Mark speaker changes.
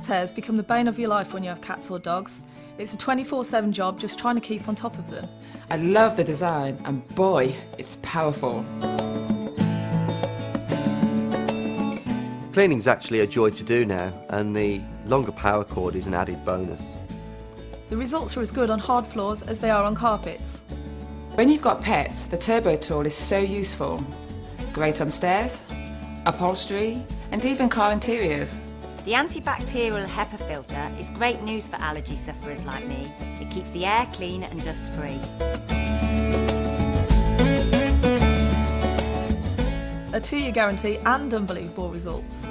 Speaker 1: cat hairs become the bane of your life when you have cats or dogs. It's a 24/7 job just trying to keep on top of them.
Speaker 2: I love the design, and boy, it's powerful.
Speaker 3: Cleaning's actually a joy to do now, and the longer power cord is an added bonus.
Speaker 1: The results are as good on hard floors as they are on carpets.
Speaker 2: When you've got pets, the turbo tool is so useful. Great on stairs, upholstery, and even car interiors.
Speaker 4: The antibacterial HEPA filter is great news for allergy sufferers like me. It keeps the air clean and dust free.
Speaker 1: A 2-year guarantee and unbelievable results.